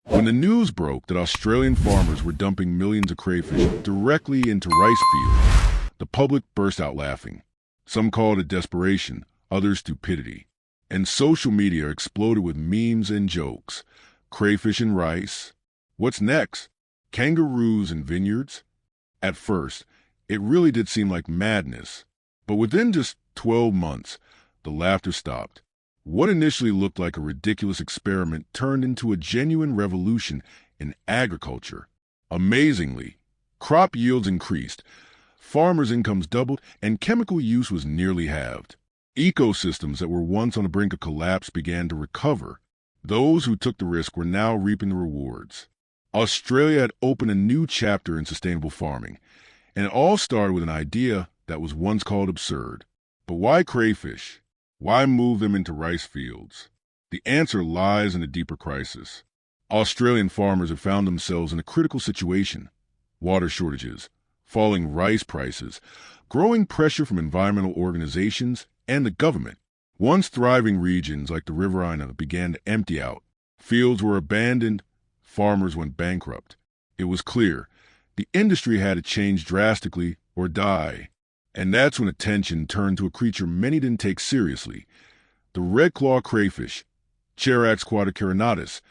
When the news broke that Australian farmers were dumping millions of crayfish directly into rice fields, the public burst out laughing. Some called it desperation, others stupidity. And social media exploded with memes and jokes. Crayfish and rice? What's next? Kangaroos and vineyards? At first, it really did seem like madness. But within just 12 months, the laughter stopped. What initially looked like a ridiculous experiment turned into a genuine revolution in agriculture. Amazingly, crop yields increased, farmers' incomes doubled, and chemical use was nearly halved. Ecosystems that were once on the brink of collapse began to recover. Those who took the risk were now reaping the rewards. Australia had opened a new chapter in sustainable farming, and it all started with an idea that was once called absurd. But why crayfish? Why move them into rice fields? The answer lies in a deeper crisis. Australian farmers have found themselves in a critical situation. Water shortages, falling rice prices, growing pressure from environmental organizations and the government. Once thriving regions like the Riverina began to empty out. Fields were abandoned, farmers went bankrupt. It was clear the industry had to change drastically or die. And that's when attention turned to a creature many didn't take seriously, the red-claw crayfish, Cherax quadricarinatus,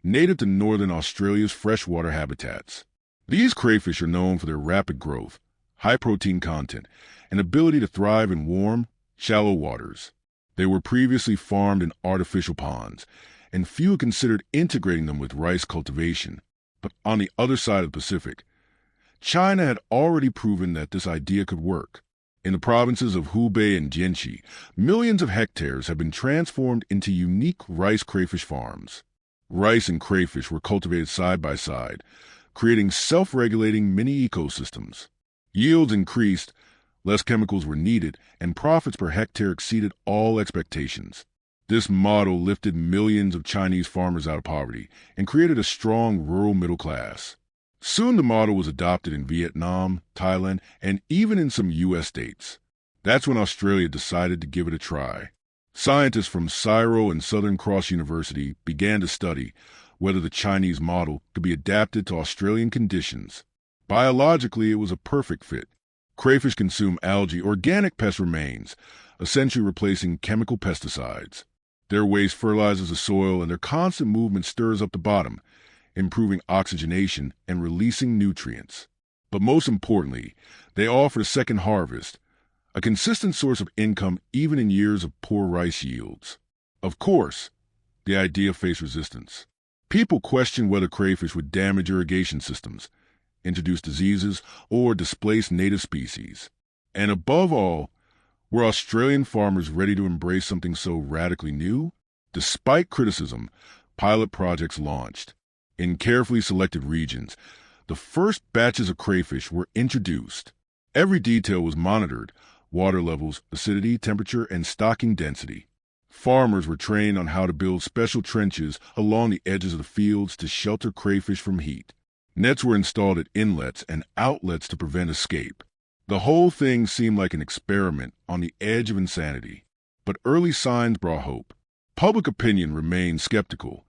native to northern Australia's freshwater habitats. These crayfish are known for their rapid growth, high protein content, and ability to thrive in warm, shallow waters. They were previously farmed in artificial ponds, and few considered integrating them with rice cultivation. But on the other side of the Pacific, China had already proven that this idea could work. In the provinces of Hubei and Jiangxi, millions of hectares have been transformed into unique rice crayfish farms. Rice and crayfish were cultivated side by side, creating self-regulating mini ecosystems. Yields increased, less chemicals were needed, and profits per hectare exceeded all expectations. This model lifted millions of Chinese farmers out of poverty and created a strong rural middle class. Soon the model was adopted in Vietnam, Thailand, and even in some U.S. states. That's when Australia decided to give it a try. Scientists from Cairo and Southern Cross University began to study whether the Chinese model could be adapted to Australian conditions. Biologically, it was a perfect fit. Crayfish consume algae, organic pest remains, essentially replacing chemical pesticides. Their waste fertilizes the soil, and their constant movement stirs up the bottom, improving oxygenation and releasing nutrients. But most importantly, they offer a second harvest, a consistent source of income even in years of poor rice yields. Of course, the idea faced resistance. People questioned whether crayfish would damage irrigation systems, introduce diseases, or displace native species. And above all, were Australian farmers ready to embrace something so radically new? Despite criticism, pilot projects launched. In carefully selected regions, the first batches of crayfish were introduced. Every detail was monitored: water levels, acidity, temperature, and stocking density. Farmers were trained on how to build special trenches along the edges of the fields to shelter crayfish from heat. Nets were installed at inlets and outlets to prevent escape. The whole thing seemed like an experiment on the edge of insanity. But early signs brought hope. Public opinion remained skeptical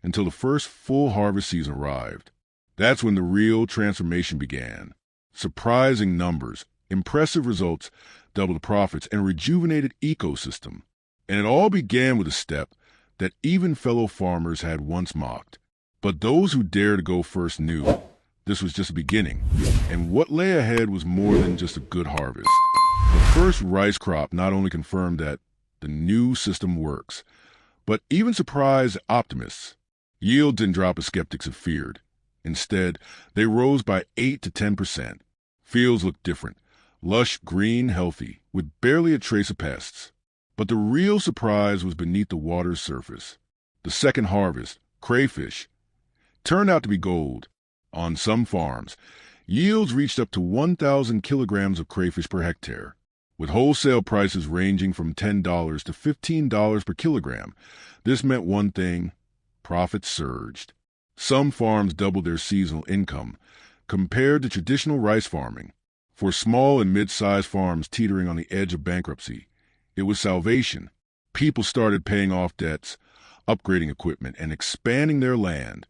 until the first full harvest season arrived. That's when the real transformation began. Surprising numbers, impressive results, doubled profits, and a rejuvenated ecosystem. And it all began with a step that even fellow farmers had once mocked. But those who dared to go first knew this was just a beginning, and what lay ahead was more than just a good harvest. The first rice crop not only confirmed that the new system works, but even surprised optimists. Yield didn't drop as skeptics had feared. Instead, they rose by 8 to 10%. Fields looked different, lush, green, healthy, with barely a trace of pests. But the real surprise was beneath the water's surface. The second harvest, crayfish, turned out to be gold. On some farms, yields reached up to 1,000 kilograms of crayfish per hectare, with wholesale prices ranging from $10 to $15 per kilogram. This meant one thing: profits surged. Some farms doubled their seasonal income compared to traditional rice farming. For small and mid-sized farms teetering on the edge of bankruptcy, it was salvation. People started paying off debts, upgrading equipment, and expanding their land.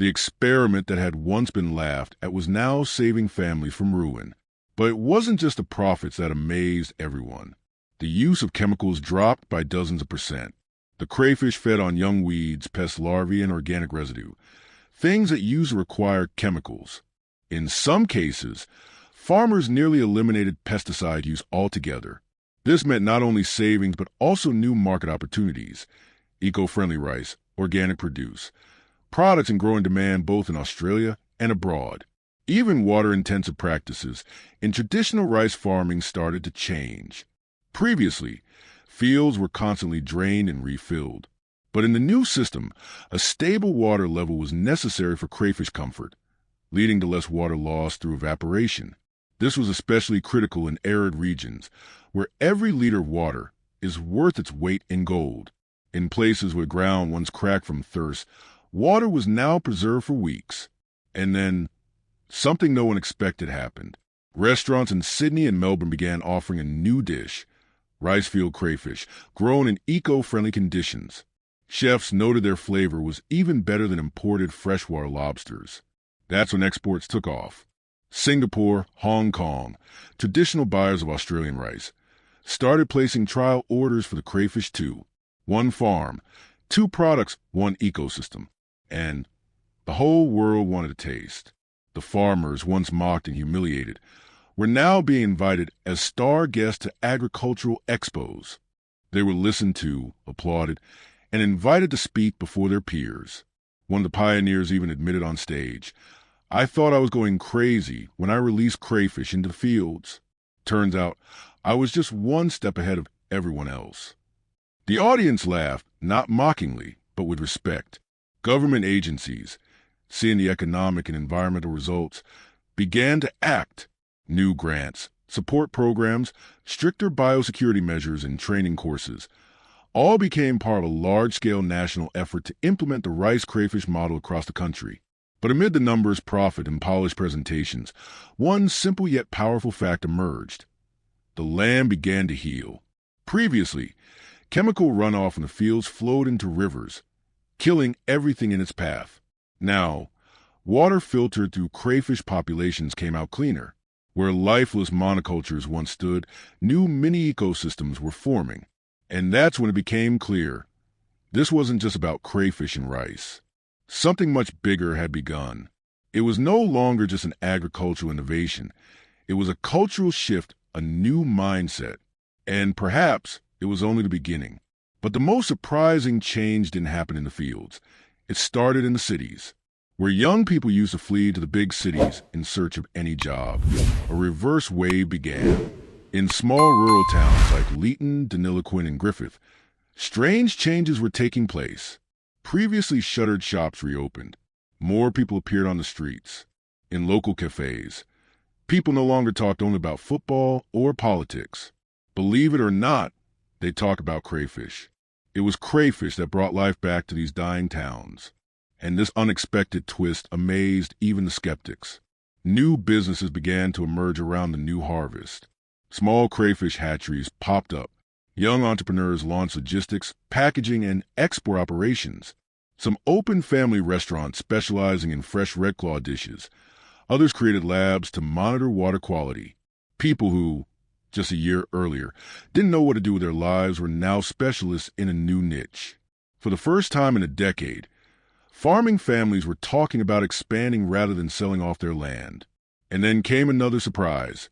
The experiment that had once been laughed at was now saving families from ruin. But it wasn't just the profits that amazed everyone. The use of chemicals dropped by dozens of percent. The crayfish fed on young weeds, pest larvae, and organic residue, things that used to require chemicals. In some cases, farmers nearly eliminated pesticide use altogether. This meant not only savings but also new market opportunities. Eco-friendly rice, organic produce, products in growing demand both in Australia and abroad. Even water-intensive practices in traditional rice farming started to change. Previously, fields were constantly drained and refilled. But in the new system, a stable water level was necessary for crayfish comfort, leading to less water loss through evaporation. This was especially critical in arid regions, where every liter of water is worth its weight in gold. In places where ground once cracked from thirst, water was now preserved for weeks. And then, something no one expected happened. Restaurants in Sydney and Melbourne began offering a new dish, rice field crayfish, grown in eco-friendly conditions. Chefs noted their flavor was even better than imported freshwater lobsters. That's when exports took off. Singapore, Hong Kong, traditional buyers of Australian rice, started placing trial orders for the crayfish too. One farm, two products, one ecosystem. And the whole world wanted a taste. The farmers, once mocked and humiliated, were now being invited as star guests to agricultural expos. They were listened to, applauded, and invited to speak before their peers. One of the pioneers even admitted on stage, "I thought I was going crazy when I released crayfish into the fields. Turns out I was just one step ahead of everyone else." The audience laughed, not mockingly, but with respect. Government agencies, seeing the economic and environmental results, began to act. New grants, support programs, stricter biosecurity measures, and training courses all became part of a large-scale national effort to implement the rice crayfish model across the country. But amid the numbers, profit, and polished presentations, one simple yet powerful fact emerged. The land began to heal. Previously, chemical runoff from the fields flowed into rivers, killing everything in its path. Now, water filtered through crayfish populations came out cleaner. Where lifeless monocultures once stood, new mini-ecosystems were forming. And that's when it became clear. This wasn't just about crayfish and rice. Something much bigger had begun. It was no longer just an agricultural innovation. It was a cultural shift, a new mindset. And perhaps it was only the beginning. But the most surprising change didn't happen in the fields. It started in the cities, where young people used to flee to the big cities in search of any job. A reverse wave began. In small rural towns like Leeton, Deniliquin, and Griffith, strange changes were taking place. Previously shuttered shops reopened. More people appeared on the streets. In local cafes, people no longer talked only about football or politics. Believe it or not, they talked about crayfish. It was crayfish that brought life back to these dying towns. And this unexpected twist amazed even the skeptics. New businesses began to emerge around the new harvest. Small crayfish hatcheries popped up. Young entrepreneurs launched logistics, packaging, and export operations. Some opened family restaurants specializing in fresh red claw dishes. Others created labs to monitor water quality. People who, just a year earlier, didn't know what to do with their lives were now specialists in a new niche. For the first time in a decade, farming families were talking about expanding rather than selling off their land. And then came another surprise.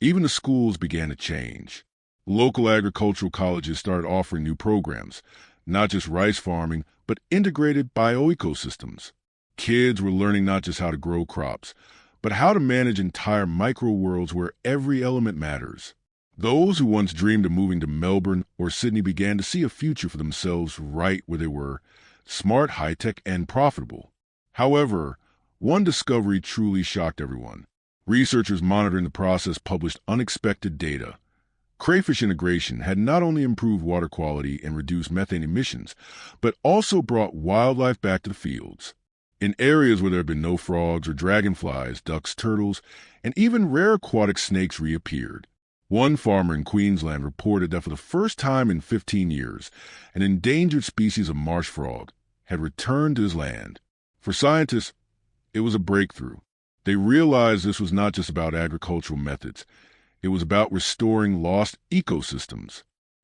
Even the schools began to change. Local agricultural colleges started offering new programs, not just rice farming, but integrated bioecosystems. Kids were learning not just how to grow crops, but how to manage entire micro-worlds where every element matters. Those who once dreamed of moving to Melbourne or Sydney began to see a future for themselves right where they were, smart, high-tech, and profitable. However, one discovery truly shocked everyone. Researchers monitoring the process published unexpected data. Crayfish integration had not only improved water quality and reduced methane emissions, but also brought wildlife back to the fields. In areas where there had been no frogs or dragonflies, ducks, turtles, and even rare aquatic snakes reappeared. One farmer in Queensland reported that for the first time in 15 years, an endangered species of marsh frog had returned to his land. For scientists, it was a breakthrough. They realized this was not just about agricultural methods. It was about restoring lost ecosystems.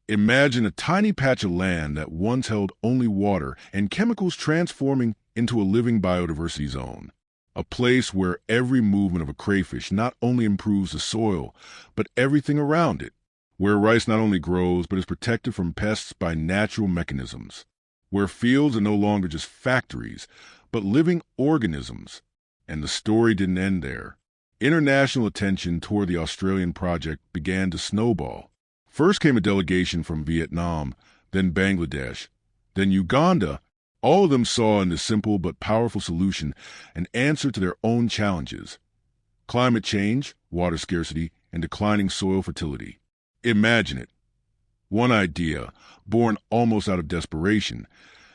Imagine a tiny patch of land that once held only water and chemicals transforming into a living biodiversity zone. A place where every movement of a crayfish not only improves the soil, but everything around it. Where rice not only grows, but is protected from pests by natural mechanisms. Where fields are no longer just factories, but living organisms. And the story didn't end there. International attention toward the Australian project began to snowball. First came a delegation from Vietnam, then Bangladesh, then Uganda. All of them saw in this simple but powerful solution an answer to their own challenges: climate change, water scarcity, and declining soil fertility. Imagine it. One idea, born almost out of desperation,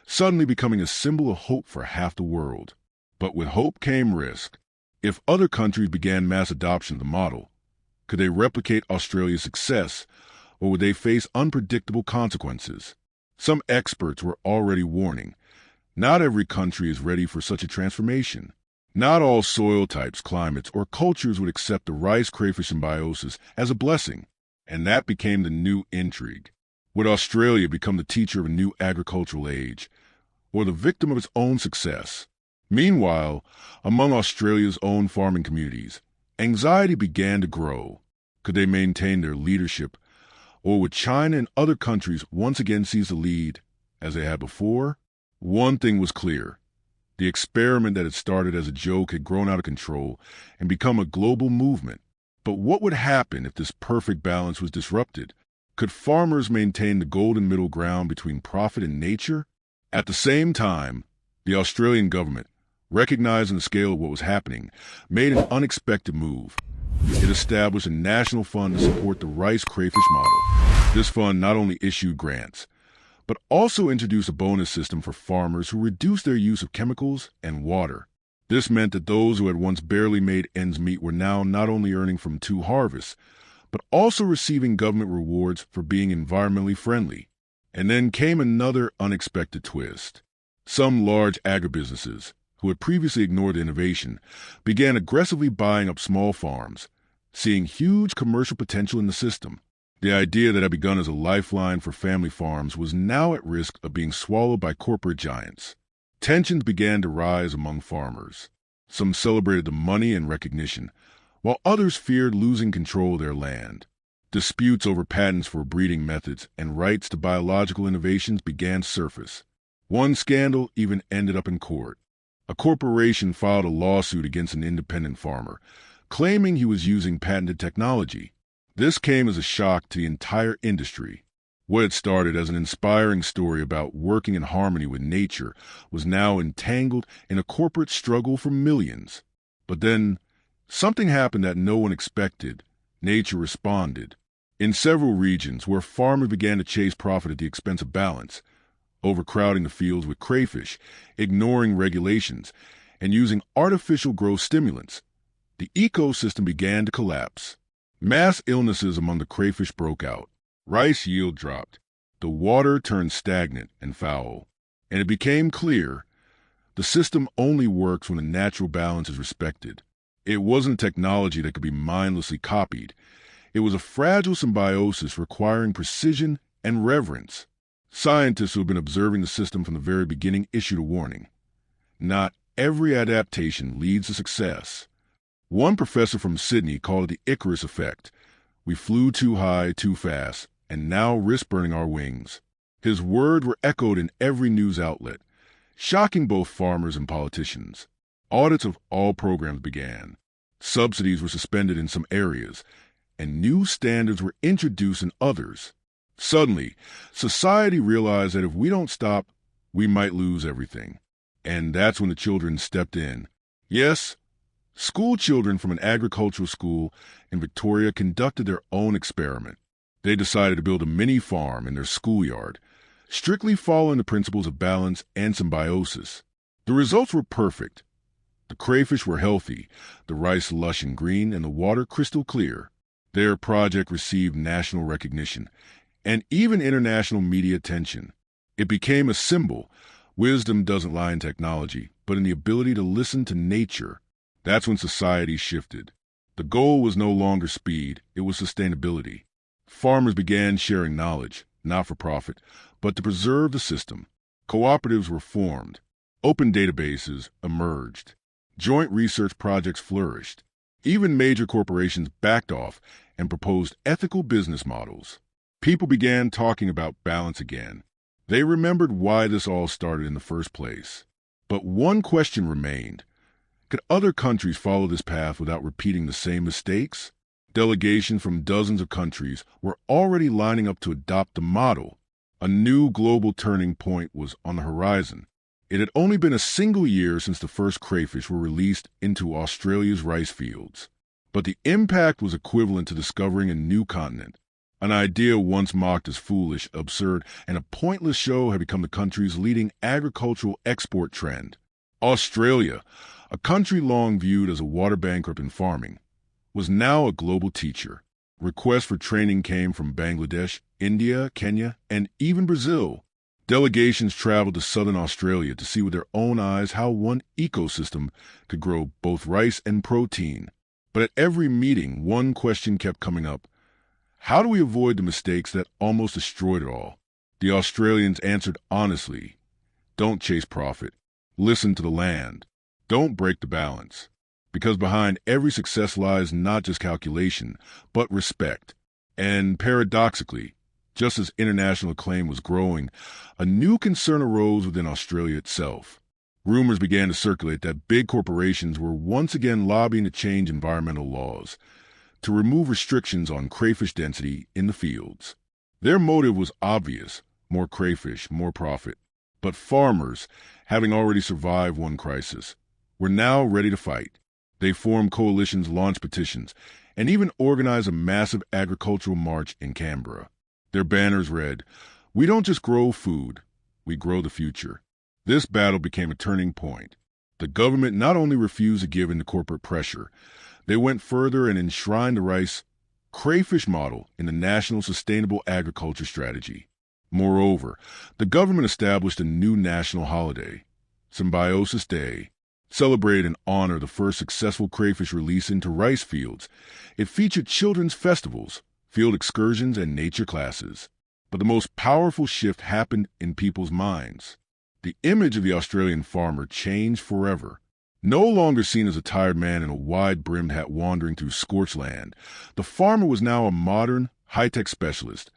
suddenly becoming a symbol of hope for half the world. But with hope came risk. If other countries began mass adoption of the model, could they replicate Australia's success, or would they face unpredictable consequences? Some experts were already warning. Not every country is ready for such a transformation. Not all soil types, climates, or cultures would accept the rice crayfish symbiosis as a blessing. And that became the new intrigue. Would Australia become the teacher of a new agricultural age, or the victim of its own success? Meanwhile, among Australia's own farming communities, anxiety began to grow. Could they maintain their leadership, or would China and other countries once again seize the lead, as they had before? One thing was clear. The experiment that had started as a joke had grown out of control and become a global movement. But what would happen if this perfect balance was disrupted? Could farmers maintain the golden middle ground between profit and nature? At the same time, the Australian government, recognizing the scale of what was happening, made an unexpected move. It established a national fund to support the rice crayfish model. This fund not only issued grants, but also introduced a bonus system for farmers who reduced their use of chemicals and water. This meant that those who had once barely made ends meet were now not only earning from 2 harvests, but also receiving government rewards for being environmentally friendly. And then came another unexpected twist. Some large agribusinesses, who had previously ignored the innovation, began aggressively buying up small farms, seeing huge commercial potential in the system. The idea that had begun as a lifeline for family farms was now at risk of being swallowed by corporate giants. Tensions began to rise among farmers. Some celebrated the money and recognition, while others feared losing control of their land. Disputes over patents for breeding methods and rights to biological innovations began to surface. One scandal even ended up in court. A corporation filed a lawsuit against an independent farmer, claiming he was using patented technology. This came as a shock to the entire industry. What had started as an inspiring story about working in harmony with nature was now entangled in a corporate struggle for millions. But then, something happened that no one expected. Nature responded. In several regions where farmers began to chase profit at the expense of balance, overcrowding the fields with crayfish, ignoring regulations, and using artificial growth stimulants, the ecosystem began to collapse. Mass illnesses among the crayfish broke out. Rice yield dropped. The water turned stagnant and foul. And it became clear the system only works when a natural balance is respected. It wasn't a technology that could be mindlessly copied. It was a fragile symbiosis requiring precision and reverence. Scientists who have been observing the system from the very beginning issued a warning. Not every adaptation leads to success. One professor from Sydney called it the Icarus effect. We flew too high, too fast, and now risk burning our wings. His words were echoed in every news outlet, shocking both farmers and politicians. Audits of all programs began. Subsidies were suspended in some areas, and new standards were introduced in others. Suddenly, society realized that if we don't stop, we might lose everything. And that's when the children stepped in. Yes, school children from an agricultural school in Victoria conducted their own experiment. They decided to build a mini farm in their schoolyard, strictly following the principles of balance and symbiosis. The results were perfect. The crayfish were healthy, the rice lush and green, and the water crystal clear. Their project received national recognition and even international media attention. It became a symbol. Wisdom doesn't lie in technology, but but in the ability to listen to nature. That's when society shifted. The goal was no longer speed, it was sustainability. Farmers began sharing knowledge, not for profit, but to preserve the system. Cooperatives were formed. Open databases emerged. Joint research projects flourished. Even major corporations backed off and proposed ethical business models. People began talking about balance again. They remembered why this all started in the first place. But one question remained. Could other countries follow this path without repeating the same mistakes? Delegations from dozens of countries were already lining up to adopt the model. A new global turning point was on the horizon. It had only been a single year since the first crayfish were released into Australia's rice fields. But the impact was equivalent to discovering a new continent. An idea once mocked as foolish, absurd, and a pointless show had become the country's leading agricultural export trend. Australia, a country long viewed as a water bankrupt in farming, was now a global teacher. Requests for training came from Bangladesh, India, Kenya, and even Brazil. Delegations traveled to southern Australia to see with their own eyes how one ecosystem could grow both rice and protein. But at every meeting, one question kept coming up. How do we avoid the mistakes that almost destroyed it all? The Australians answered honestly. Don't chase profit. Listen to the land. Don't break the balance. Because behind every success lies not just calculation, but respect. And paradoxically, just as international acclaim was growing, a new concern arose within Australia itself. Rumors began to circulate that big corporations were once again lobbying to change environmental laws, to remove restrictions on crayfish density in the fields. Their motive was obvious: more crayfish, more profit. But farmers, having already survived one crisis, were now ready to fight. They formed coalitions, launched petitions, and even organized a massive agricultural march in Canberra. Their banners read, "We don't just grow food, we grow the future." This battle became a turning point. The government not only refused to give in to corporate pressure, they went further and enshrined the rice crayfish model in the National Sustainable Agriculture Strategy. Moreover, the government established a new national holiday, Symbiosis Day, celebrated in honor of the first successful crayfish release into rice fields. It featured children's festivals, field excursions, and nature classes. But the most powerful shift happened in people's minds. The image of the Australian farmer changed forever. No longer seen as a tired man in a wide-brimmed hat wandering through scorched land, the farmer was now a modern, high-tech specialist,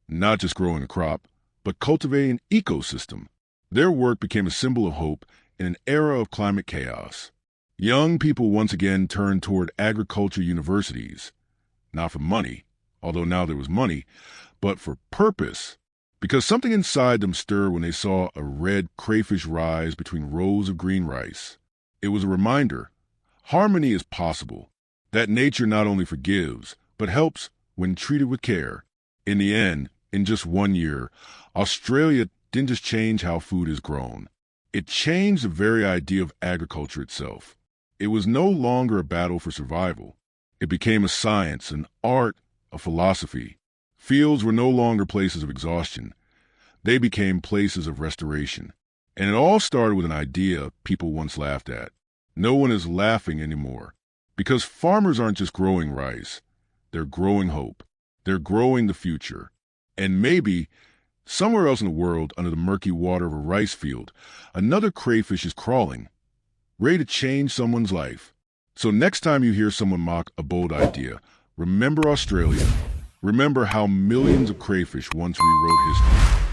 not just growing a crop, but cultivating an ecosystem. Their work became a symbol of hope in an era of climate chaos. Young people once again turned toward agriculture universities, not for money, although now there was money, but for purpose. Because something inside them stirred when they saw a red crayfish rise between rows of green rice. It was a reminder, harmony is possible, that nature not only forgives, but helps when treated with care. In the end, in just 1 year, Australia didn't just change how food is grown. It changed the very idea of agriculture itself. It was no longer a battle for survival. It became a science, an art, a philosophy. Fields were no longer places of exhaustion. They became places of restoration. And it all started with an idea people once laughed at. No one is laughing anymore. Because farmers aren't just growing rice. They're growing hope. They're growing the future. And maybe, somewhere else in the world, under the murky water of a rice field, another crayfish is crawling, ready to change someone's life. So next time you hear someone mock a bold idea, remember Australia. Remember how millions of crayfish once rewrote history.